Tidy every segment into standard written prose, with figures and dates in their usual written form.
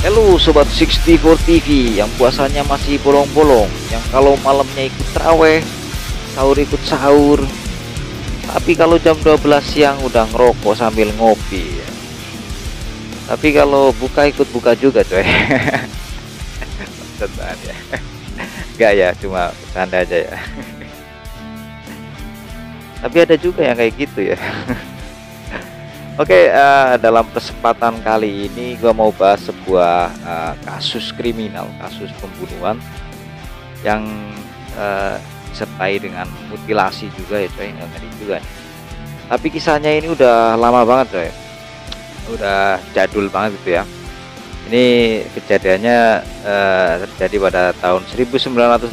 Halo Sobat 64 TV yang puasanya masih bolong-bolong, yang kalau malamnya ikut traweh, sahur ikut sahur, tapi kalau jam 12 siang udah ngerokok sambil ngopi ya. Tapi kalau buka ikut buka juga coy. Maksud ya. Enggak ya, cuma bercanda aja ya. Tapi ada juga yang kayak gitu ya. Oke, dalam kesempatan kali ini gue mau bahas sebuah kasus kriminal, kasus pembunuhan yang disertai dengan mutilasi juga ya coy, ngeri juga nih. Tapi kisahnya ini udah lama banget coy, udah jadul banget gitu ya. Ini kejadiannya terjadi pada tahun 1982.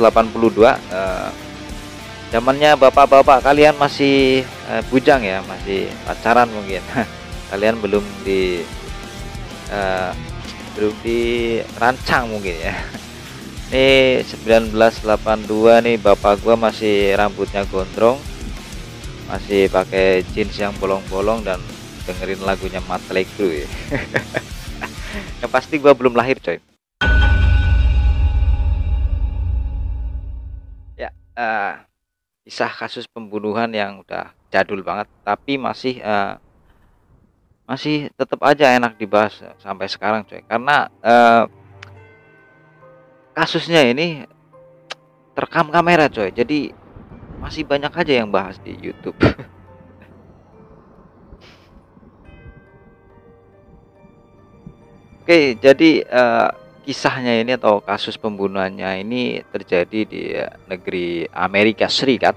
Zamannya bapak-bapak kalian masih bujang ya, masih pacaran mungkin. Kalian belum dirancang mungkin ya. Ini 1982 nih, bapak gua masih rambutnya gondrong, masih pakai jeans yang bolong-bolong dan dengerin lagunya Mötley Crüe ya. Yang pasti gua belum lahir coy. Ya, kisah kasus pembunuhan yang udah jadul banget tapi masih tetap aja enak dibahas sampai sekarang coy, karena kasusnya ini terekam kamera coy, jadi masih banyak aja yang bahas di YouTube. Oke, jadi kisahnya ini atau kasus pembunuhannya ini terjadi di negeri Amerika Serikat,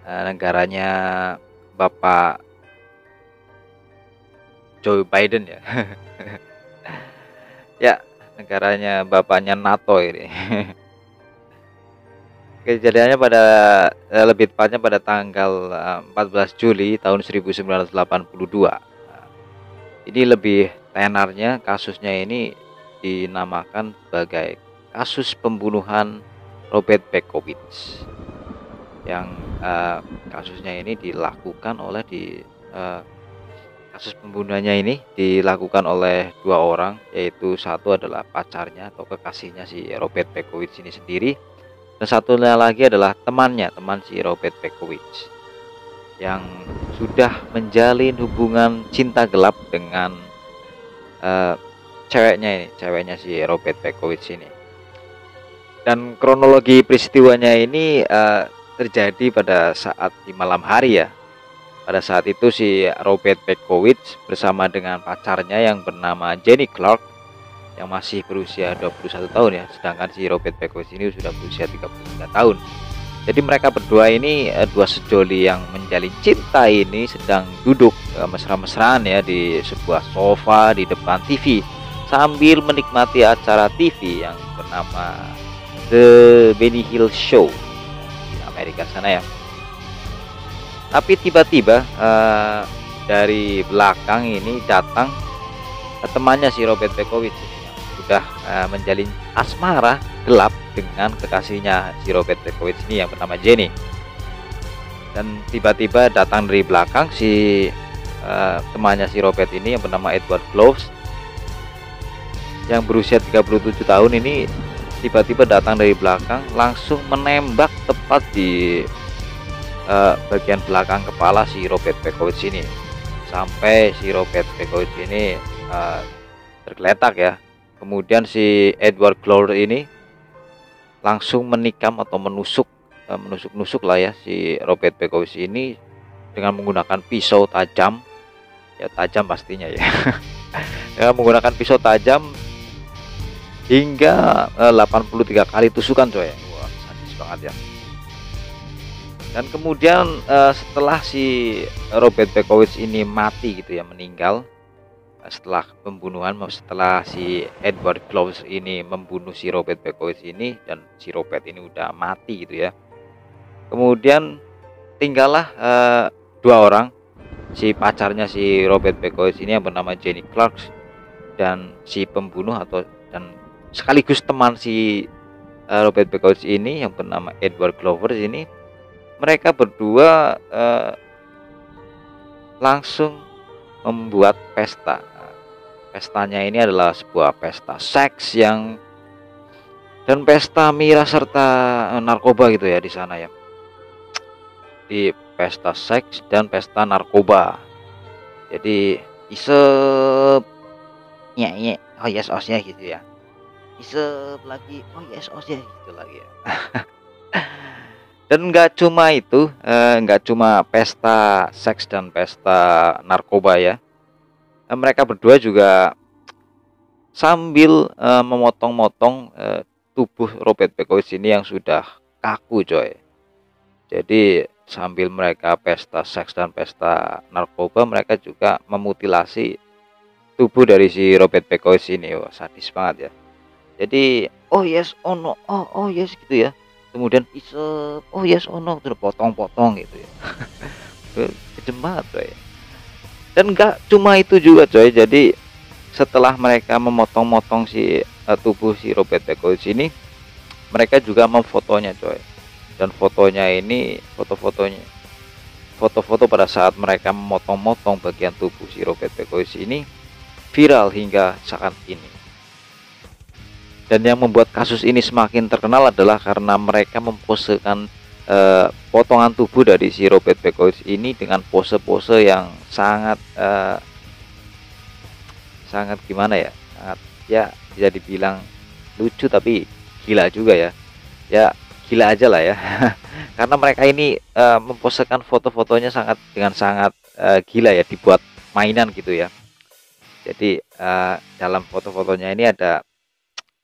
negaranya Bapak Joe Biden ya. Ya, negaranya bapaknya NATO ini. Kejadiannya pada lebih tepatnya pada tanggal 14 Juli tahun 1982. Ini lebih tenarnya, kasusnya ini dinamakan sebagai kasus pembunuhan Robert Berkowitz, yang kasusnya ini dilakukan oleh kasus pembunuhannya ini dilakukan oleh dua orang, yaitu satu adalah pacarnya atau kekasihnya si Robert Berkowitz ini sendiri, dan satunya lagi adalah teman si Robert Berkowitz yang sudah menjalin hubungan cinta gelap dengan ceweknya si Robert Berkowitz ini. Dan kronologi peristiwanya ini terjadi pada saat di malam hari ya. Pada saat itu si Robert Berkowitz bersama dengan pacarnya yang bernama Jenny Clark yang masih berusia 21 tahun ya, sedangkan si Robert Berkowitz ini sudah berusia 33 tahun. Jadi mereka berdua ini dua sejoli yang menjalin cinta ini sedang duduk mesra-mesraan ya di sebuah sofa di depan TV sambil menikmati acara TV yang bernama The Benny Hill Show di Amerika sana ya. Tapi tiba-tiba dari belakang ini datang temannya si Robert Berkowitz yang sudah menjalin asmara gelap dengan kekasihnya si Robert Berkowitz ini yang bernama Jenny. Dan tiba-tiba datang dari belakang si temannya si Robert ini yang bernama Edward Cloves yang berusia 37 tahun ini tiba-tiba datang dari belakang, langsung menembak tepat di bagian belakang kepala si Robert Berkowitz ini, sampai si Robert Berkowitz ini tergeletak ya. Kemudian si Edward Cloves ini langsung menikam atau menusuk lah ya si Robert Berkowitz ini dengan menggunakan pisau tajam, ya tajam pastinya ya. Dengan menggunakan pisau tajam hingga 83 kali tusukan coy. Wah, sadis banget ya. Dan kemudian setelah si Robert Berkowitz ini mati gitu ya, meninggal setelah pembunuhan, setelah si Edward Cloves ini membunuh si Robert Berkowitz ini dan si Robert ini udah mati gitu ya. Kemudian tinggallah dua orang, si pacarnya si Robert Berkowitz ini yang bernama Jenny Clark dan si pembunuh dan sekaligus teman si Robert Berkowitz ini yang bernama Edward Cloves ini. Mereka berdua langsung membuat pesta pestanya ini adalah sebuah pesta seks dan pesta miras serta narkoba gitu ya di sana ya. Di pesta seks dan pesta narkoba. Jadi isep nye oh yes osnya gitu ya. Isep lagi oh yes osnya gitu lagi ya. Dan nggak cuma itu, nggak cuma pesta seks dan pesta narkoba ya. Mereka berdua juga sambil memotong-motong tubuh Robert Bekowitz ini yang sudah kaku coy. Jadi sambil mereka pesta seks dan pesta narkoba, mereka juga memutilasi tubuh dari si Robert Bekowitz ini. Wah, sadis banget ya. Jadi oh yes oh no oh yes gitu ya. Kemudian isep oh yes oh no terus potong-potong gitu ya. Kejam banget coy. Dan nggak cuma itu juga coy. Jadi setelah mereka memotong-motong si tubuh si Robert Bekowitz ini, mereka juga memfotonya coy. Dan fotonya ini foto-foto pada saat mereka memotong-motong bagian tubuh si Robert Bekowitz ini viral hingga saat ini. Dan yang membuat kasus ini semakin terkenal adalah karena mereka memposekan potongan tubuh dari si Robert Bekowitz ini dengan pose-pose yang sangat gimana ya, sangat ya bisa dibilang lucu tapi gila juga ya. Ya gila aja lah ya. Karena mereka ini memposekan foto-fotonya dengan sangat gila ya, dibuat mainan gitu ya. Jadi dalam foto-fotonya ini ada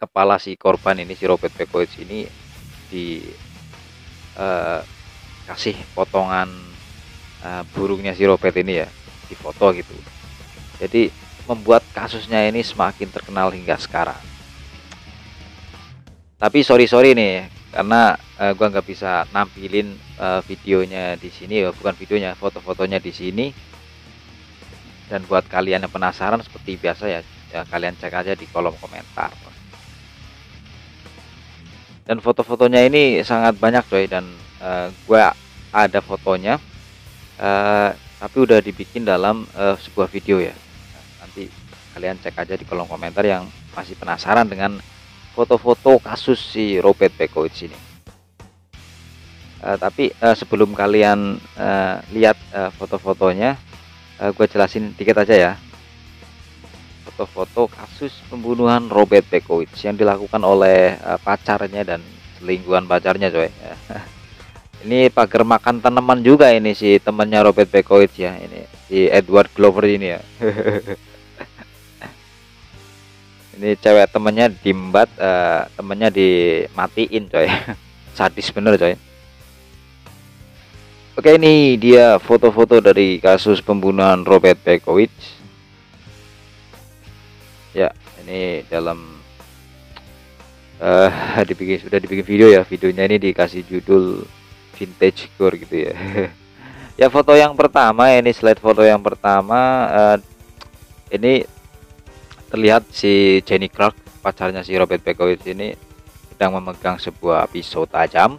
kepala si korban ini, si Robert Bekowitz ini kasih potongan burungnya si Robert ini ya, di foto gitu. Jadi membuat kasusnya ini semakin terkenal hingga sekarang. Tapi sorry nih, karena gua nggak bisa nampilin videonya di sini ya, bukan videonya, foto-fotonya di sini. Dan buat kalian yang penasaran seperti biasa ya, kalian cek aja di kolom komentar. Dan foto-fotonya ini sangat banyak coy, dan gua ada fotonya, tapi udah dibikin dalam sebuah video ya. Nanti kalian cek aja di kolom komentar yang masih penasaran dengan foto-foto kasus si Robert Bekowitz ini. Tapi sebelum kalian lihat foto-fotonya, gue jelasin dikit aja ya. Foto-foto kasus pembunuhan Robert Bekowitz yang dilakukan oleh pacarnya dan selingkuhan pacarnya coy. Ini pagar makan tanaman juga ini si temannya Robert Bekowitz ya, ini si Edward Glover ini ya. Ini cewek temennya dimbat, temennya dimatiin coy. Sadis bener coy. Oke, ini dia foto-foto dari kasus pembunuhan Robert Bekowitz. Ya, ini dalam sudah dibikin video ya. Videonya ini dikasih judul vintage gore gitu ya. Ya, foto yang pertama ini, slide foto yang pertama, ini terlihat si Jenny Clark, pacarnya si Robert Bekowitz ini, sedang memegang sebuah pisau tajam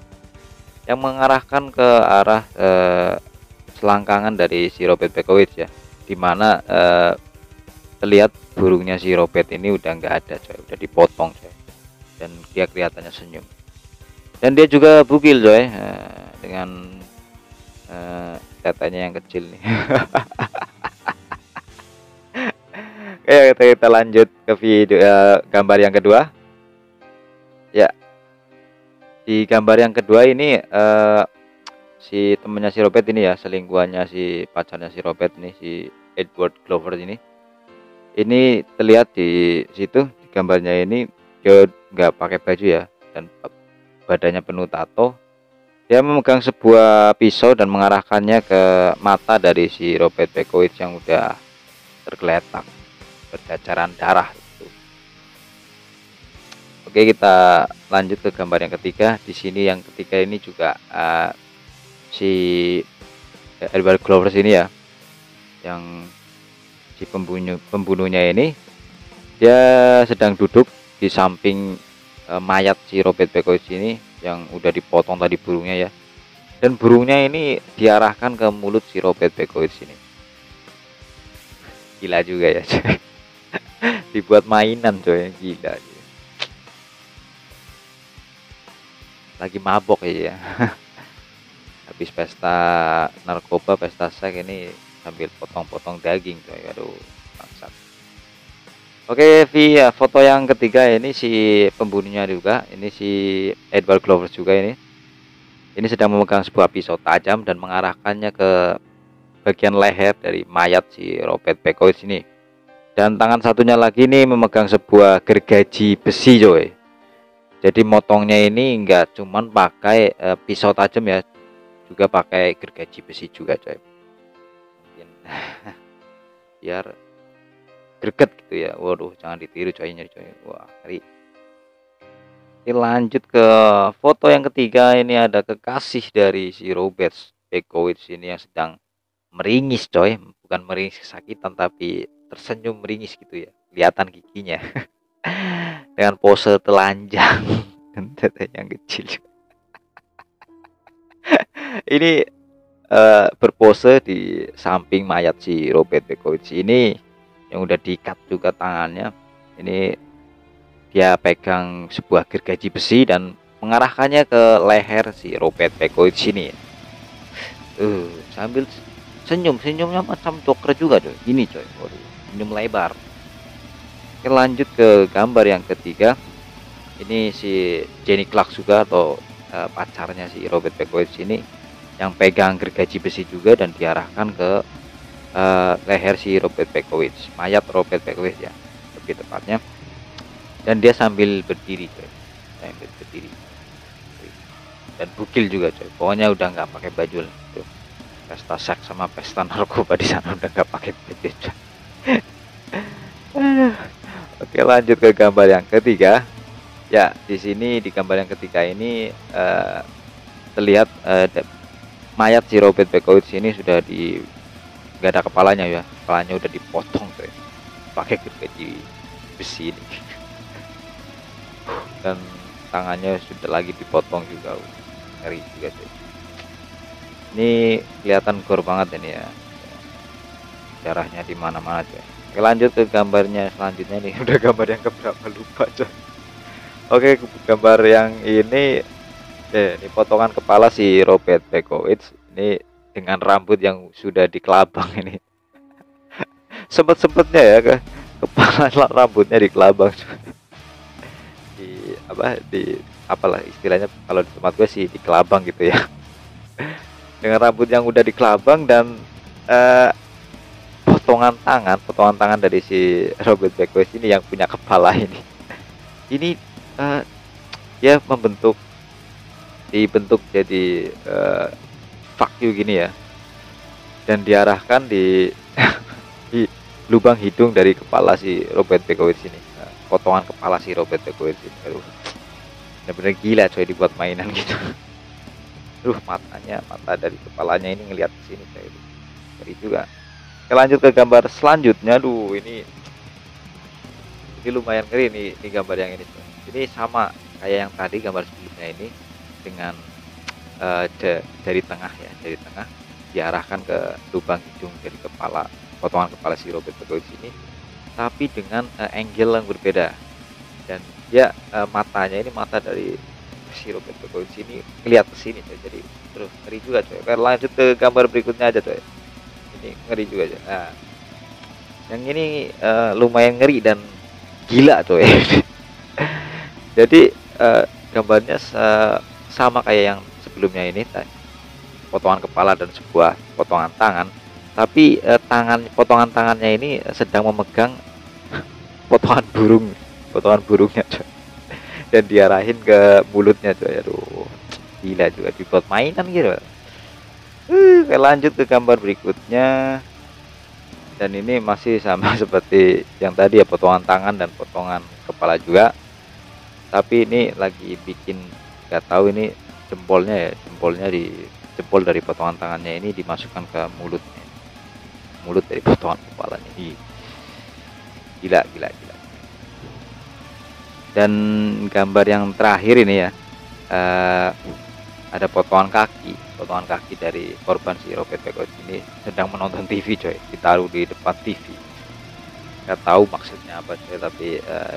yang mengarahkan ke arah selangkangan dari si Robert Bekowitz ya, dimana terlihat burungnya si Robert ini udah nggak ada coy, udah dipotong coy, dan dia kelihatannya senyum, dan dia juga bugil coy, dengan tetenya yang kecil nih. Oke, kita lanjut ke video gambar yang kedua ya. Di gambar yang kedua ini si temennya si Robert ini ya, selingkuhannya si pacarnya si Robert ini, si Edward Glover ini terlihat di situ di gambarnya ini, dia nggak pakai baju ya, dan badannya penuh tato. Dia memegang sebuah pisau dan mengarahkannya ke mata dari si Robert Bekowitz yang udah tergeletak berceceran darah itu. Oke, kita lanjut ke gambar yang ketiga. Di sini yang ketiga ini juga si Edward Glover ini ya, yang si pembunuhnya ini, dia sedang duduk di samping mayat si Robert Bekowitz ini yang udah dipotong tadi burungnya ya, dan burungnya ini diarahkan ke mulut si Robert Bekowitz ini. Gila juga ya. dibuat mainan coy, gila. Lagi mabok ya. Habis pesta narkoba, pesta seks ini sambil potong-potong daging coy. Aduh, bangsat. Oke, Vi, ya, foto yang ketiga ini si pembunuhnya juga. Ini si Edward Glover juga ini. Ini sedang memegang sebuah pisau tajam dan mengarahkannya ke bagian leher dari mayat si Robert Bekowitz ini. Dan tangan satunya lagi nih memegang sebuah gergaji besi coy. Jadi motongnya ini enggak cuman pakai pisau tajam ya, juga pakai gergaji besi juga coy. Mungkin biar greget gitu ya. Waduh, jangan ditiru coy, nyari coy. Wah, ngeri. Oke, lanjut ke foto yang ketiga. Ini ada kekasih dari si Robert Bekowitz ini yang sedang meringis coy, bukan meringis kesakitan tapi tersenyum meringis gitu ya, kelihatan giginya. Dengan pose telanjang dan tete yang kecil. Ini berpose di samping mayat si Robert Bekowitz ini yang udah diikat juga tangannya. Ini dia pegang sebuah gergaji besi dan mengarahkannya ke leher si Robert Bekowitz ini. Sambil senyumnya macam Joker juga coy. Ini coy, waduh, senyum lebar. Oke, lanjut ke gambar yang ketiga. Ini si Jenny Clark juga atau pacarnya si Robert Bekowitz ini yang pegang gergaji besi juga dan diarahkan ke leher si Robert Bekowitz, mayat Robert Bekowitz ya, lebih tepatnya. Dan dia sambil berdiri coy, sambil berdiri dan bukil juga coy. Pokoknya udah nggak pakai baju lah. Tuh, pesta seks sama pesta narkoba di sana udah nggak pakai baju coy. Oke, lanjut ke gambar yang ketiga. Ya, di sini di gambar yang ketiga ini terlihat mayat si Robert Bekowitz ini sudah nggak ada kepalanya ya, kepalanya udah dipotong coy, pakai gergaji besi ini. Dan tangannya sudah lagi dipotong juga, ngeri juga coy. Ini kelihatan gore banget ini ya, darahnya di mana-mana coy. Oke, lanjut ke gambarnya selanjutnya nih. Udah gambar yang keberapa lupa coy. Oke, gambar yang ini potongan kepala si Robert Bekowitz ini dengan rambut yang sudah dikelabang ini. Sempet-sempetnya ya kepala rambutnya dikelabang. Di apalah istilahnya kalau di tempat gue sih dikelabang gitu ya. Dengan rambut yang udah dikelabang dan potongan tangan dari si Robert Bekowitz ini yang punya kepala ini. Ini dia dibentuk jadi fuck you gini ya, dan diarahkan di di lubang hidung dari kepala si Robert Bekowitz ini. Potongan kepala si Robert Bekowitz ini, aduh, bener-bener gila coy, dibuat mainan gitu. Mata dari kepalanya ini ngelihat ke sini coy, ngeri juga. Oke, lanjut ke gambar selanjutnya. Ini lumayan ngeri nih gambar yang ini coy. Ini sama kayak yang tadi gambar sebelumnya ini, dengan dari tengah diarahkan ke lubang hidung dari potongan kepala si Robert Bekowitz ini, tapi dengan angle yang berbeda. Dan dia matanya ini, mata dari si Robert Bekowitz ini ngeliat ke sini coy. Jadi terus ngeri juga coy. Oke, lanjut ke gambar berikutnya aja coy. Ini ngeri juga coy. Nah, yang ini lumayan ngeri dan gila coy. Jadi gambarnya sama kayak yang sebelumnya ini, potongan kepala dan sebuah potongan tangan, tapi potongan tangannya ini sedang memegang potongan burungnya coy, dan diarahin ke mulutnya coy. Aduh, gila juga, dibuat mainan gitu. Lanjut ke gambar berikutnya, dan ini masih sama seperti yang tadi ya, potongan tangan dan potongan kepala juga, tapi ini lagi bikin, nggak tahu ini jempol dari potongan tangannya ini dimasukkan ke mulut dari potongan kepalanya. Gila. Dan gambar yang terakhir ini ya, ada potongan kaki dari korban si Robert Bekowitz ini sedang menonton TV coy, ditaruh di depan TV. nggak tahu maksudnya apa coy, tapi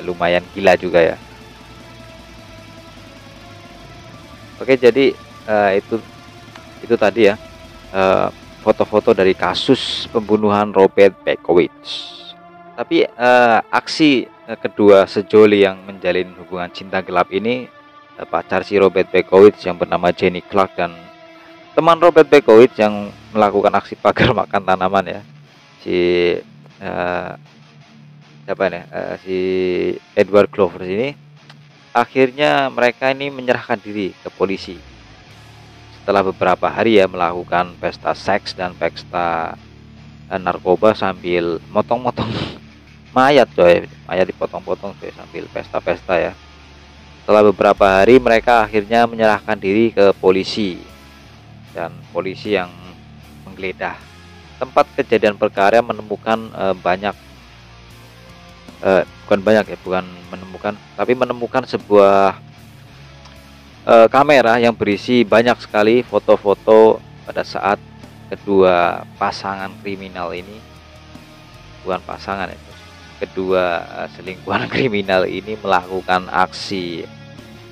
lumayan gila juga ya. Oke, jadi itu tadi ya foto-foto dari kasus pembunuhan Robert Bekowitz. Tapi aksi kedua sejoli yang menjalin hubungan cinta gelap ini, pacar si Robert Bekowitz yang bernama Jenny Clark dan teman Robert Bekowitz yang melakukan aksi pagar makan tanaman ya, si siapa ini, si Edward Clover ini, akhirnya mereka ini menyerahkan diri ke polisi setelah beberapa hari ya melakukan pesta seks dan pesta narkoba sambil motong-motong mayat coy, mayat dipotong-potong coy sambil pesta-pesta ya. Setelah beberapa hari mereka akhirnya menyerahkan diri ke polisi, dan polisi yang menggeledah tempat kejadian perkara menemukan bukan menemukan, tapi menemukan sebuah kamera yang berisi banyak sekali foto-foto pada saat kedua pasangan kriminal ini, bukan pasangan itu, kedua selingkuhan kriminal ini melakukan aksi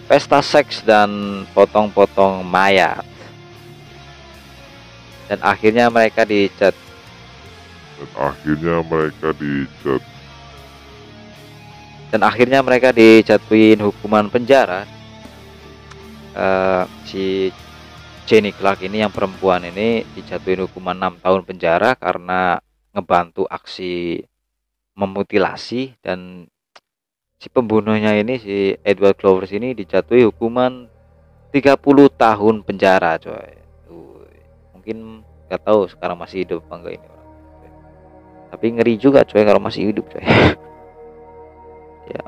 pesta seks dan potong-potong mayat, dan akhirnya mereka dicat dan akhirnya mereka dijatuhin hukuman penjara. Si Jenny Clark ini, yang perempuan ini, dijatuhin hukuman 6 tahun penjara karena ngebantu aksi memutilasi, dan si pembunuhnya ini, si Edward Clovers ini, dijatuhi hukuman 30 tahun penjara coy. Mungkin nggak tahu sekarang masih hidup apa enggak ini orang, tapi ngeri juga coy kalau masih hidup coy. Ya,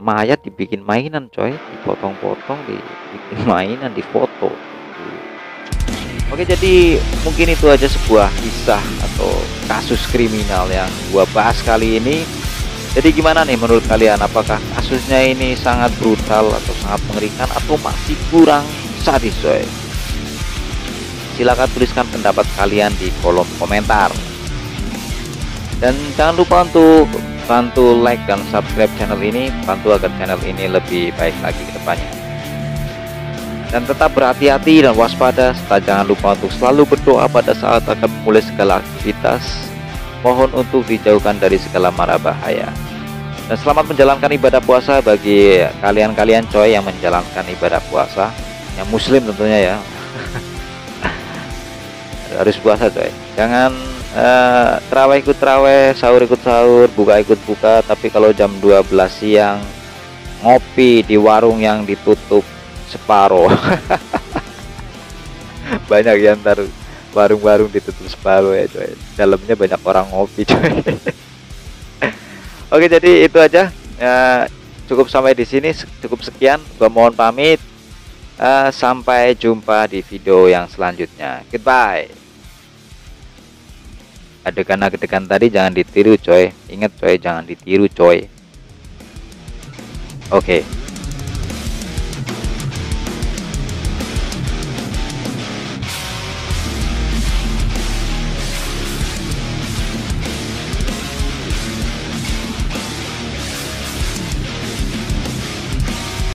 mayat dibikin mainan coy, dipotong-potong, dibikin mainan, difoto. Oke, jadi mungkin itu aja sebuah kisah atau kasus kriminal yang gua bahas kali ini. Jadi gimana nih menurut kalian, apakah kasusnya ini sangat brutal atau sangat mengerikan atau masih kurang sadis coy? Silakan tuliskan pendapat kalian di kolom komentar, dan jangan lupa untuk bantu like dan subscribe channel ini, bantu agar channel ini lebih baik lagi ke depannya. Dan tetap berhati-hati dan waspada, serta jangan lupa untuk selalu berdoa pada saat akan memulai segala aktivitas. Mohon untuk dijauhkan dari segala mara bahaya. Dan selamat menjalankan ibadah puasa bagi kalian-kalian coy yang menjalankan ibadah puasa, yang muslim tentunya ya. Harus puasa coy, jangan terawih ikut terawih, sahur ikut sahur, buka ikut buka, tapi kalau jam 12 siang ngopi di warung yang ditutup separuh. Banyak ya ntar warung-warung ditutup separuh ya coy, dalamnya banyak orang ngopi coy. Oke, jadi itu aja cukup sampai di sini, cukup sekian, gua mohon pamit. Sampai jumpa di video yang selanjutnya. Goodbye. Adegan-adegan tadi jangan ditiru coy, ingat coy, jangan ditiru coy. Oke.